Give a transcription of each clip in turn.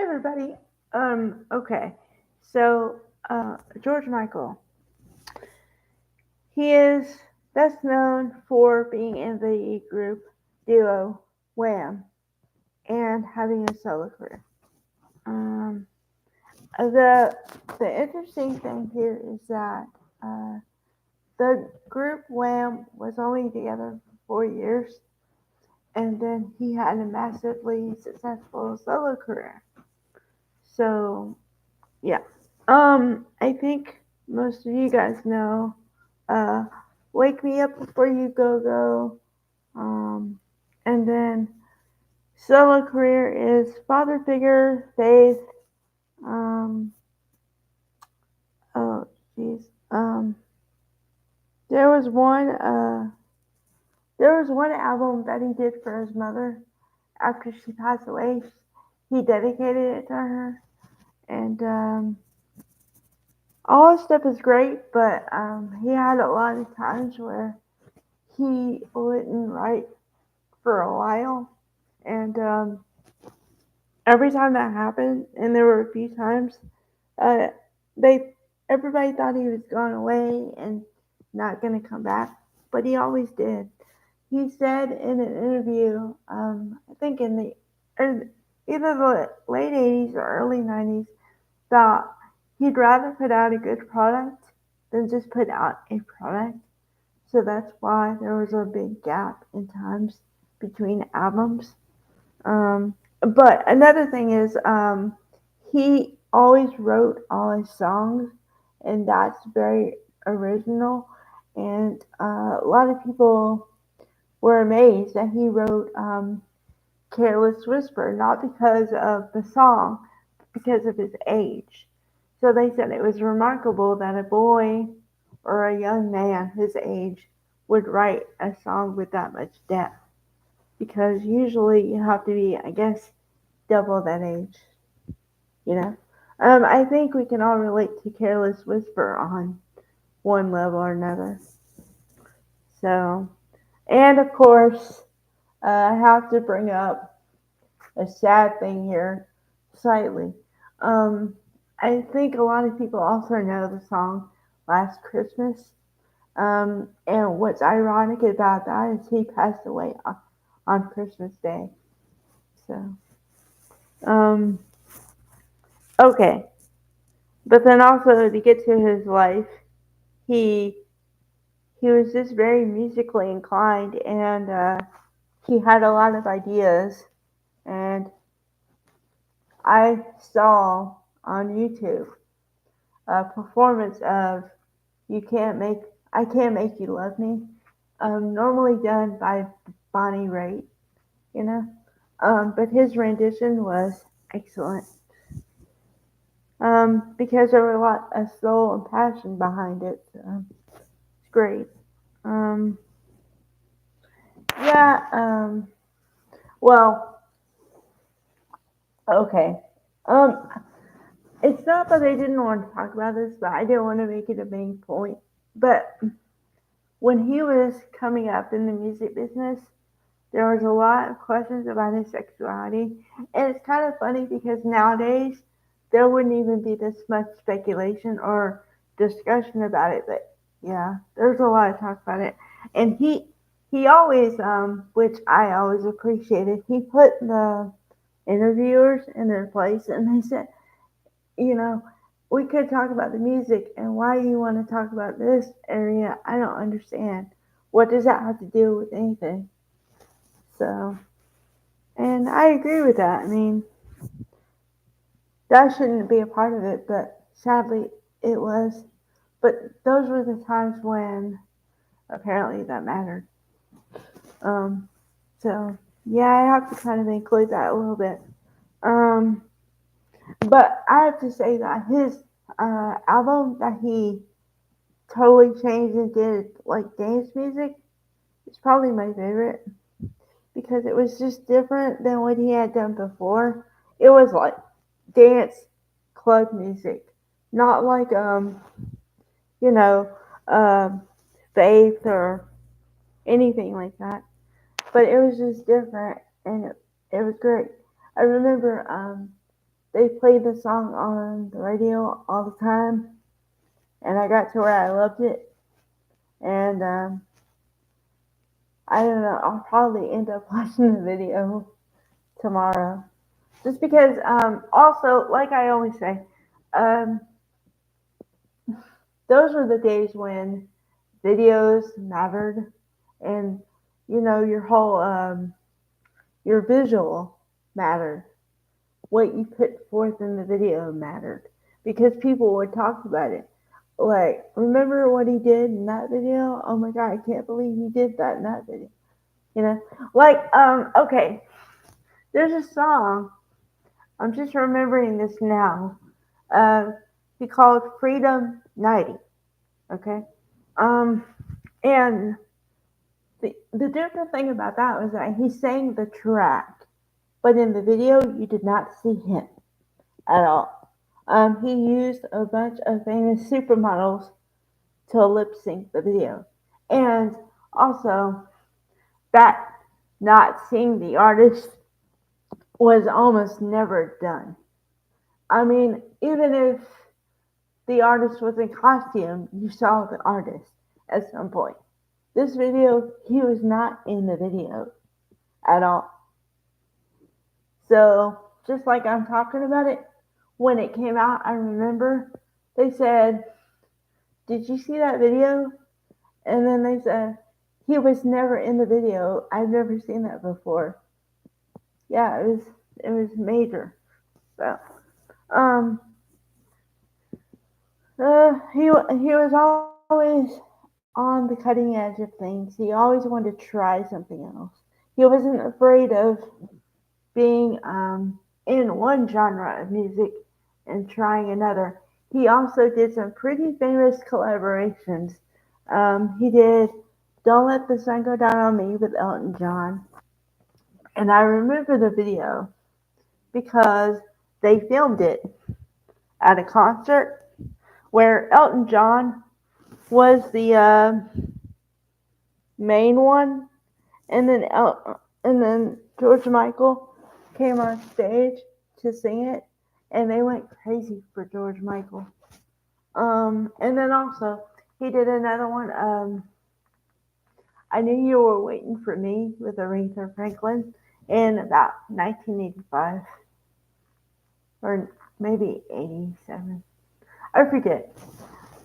everybody. Okay. So, George Michael, he is best known for being in the group duo Wham and having a solo career. Um, the the interesting thing here is that uh, the group Wham was only together for 4 years, and then he had a massively successful solo career. So, yeah. I think most of you guys know uh, Wake Me Up Before You Go Go. Um, and then solo career is Father Figure, Faith. Um, oh, jeez. There was one. There was one album that he did for his mother after she passed away. He dedicated it to her, and all his stuff is great. But he had a lot of times where he wouldn't write for a while, and every time that happened, and there were a few times, uh, they everybody thought he was gone away and not gonna come back, but he always did. He said in an interview, I think in the er, either the late '80s or early '90s, that he'd rather put out a good product than just put out a product. So that's why there was a big gap in times between albums. But another thing is, he always wrote all his songs, and that's very original. And a lot of people were amazed that he wrote "Careless Whisper," not because of the song, but because of his age. So they said it was remarkable that a boy or a young man his age would write a song with that much depth, because usually you have to be, I guess, double that age, you know. I think we can all relate to Careless Whisper on one level or another. So, and of course, I have to bring up a sad thing here, slightly. Um, I think a lot of people also know the song Last Christmas. And what's ironic about that is he passed away on Christmas Day. So, um, okay. But then also to get to his life, he he was just very musically inclined, and he had a lot of ideas. And I saw on YouTube a performance of "You Can't Make I Can't Make You Love Me," normally done by Bonnie Raitt, you know. But his rendition was excellent, because there were a lot of soul and passion behind it. So it's great. Um, yeah. Well, okay. Um, it's not that I didn't want to talk about this, but I didn't want to make it a main point. But when he was coming up in the music business, there was a lot of questions about his sexuality, and it's kind of funny because nowadays there wouldn't even be this much speculation or discussion about it. But yeah, there's a lot of talk about it, and he always, which I always appreciated, he put the interviewers in their place, and they said, you know, we could talk about the music, and why you want to talk about this area, I don't understand. What does that have to do with anything? So, and I agree with that. I mean, that shouldn't be a part of it, but sadly it was. But those were the times when apparently that mattered. Um, so yeah, I have to kind of include that a little bit. Um, but I have to say that his album that he totally changed and did like dance music is probably my favorite, because it was just different than what he had done before. It was like dance club music, not like you know um, Faith or anything like that. But it was just different, and it was great. I remember they played the song on the radio all the time, and I got to where I loved it. And I don't know, I'll probably end up watching the video tomorrow. Just because, also, like I always say, um, those were the days when videos mattered, and your whole your visual mattered. What you put forth in the video mattered because people would talk about it. Like, remember what he did in that video? Oh my god, I can't believe he did that in that video. You know, like, okay, there's a song. I'm just remembering this now. Uh, he called Freedom 90. Okay, um, and the different thing about that was that he sang the track, but in the video you did not see him at all. He used a bunch of famous supermodels to lip sync the video, and also that not seeing the artist was almost never done. I mean, even if the artist was in costume, you saw the artist at some point. This video, he was not in the video at all. So, just like I'm talking about it, when it came out, I remember they said, "Did you see that video?" And then they said, "He was never in the video. I've never seen that before." Yeah, it was major. So, um, he was always on the cutting edge of things. He always wanted to try something else. He wasn't afraid of being in one genre of music and trying another. He also did some pretty famous collaborations. He did "Don't Let the Sun Go Down on Me" with Elton John, and I remember the video because they filmed it at a concert where Elton John was the main one, and then George Michael came on stage to sing it, and they went crazy for George Michael. And then also he did another one. I knew you were waiting for me with Aretha Franklin in about 1985 or maybe 87. I forget.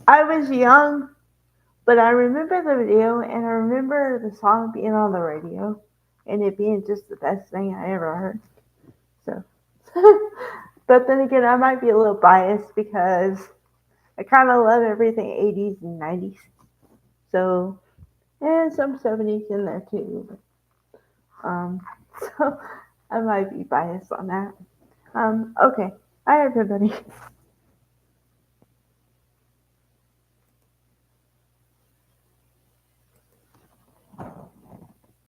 I was young, but I remember the video and I remember the song being on the radio and it being just the best thing I ever heard. So, but then again, I might be a little biased because I kind of love everything 80s and 90s. So, and some 70s in there too. Um, so I might be biased on that. Okay. Hi everybody.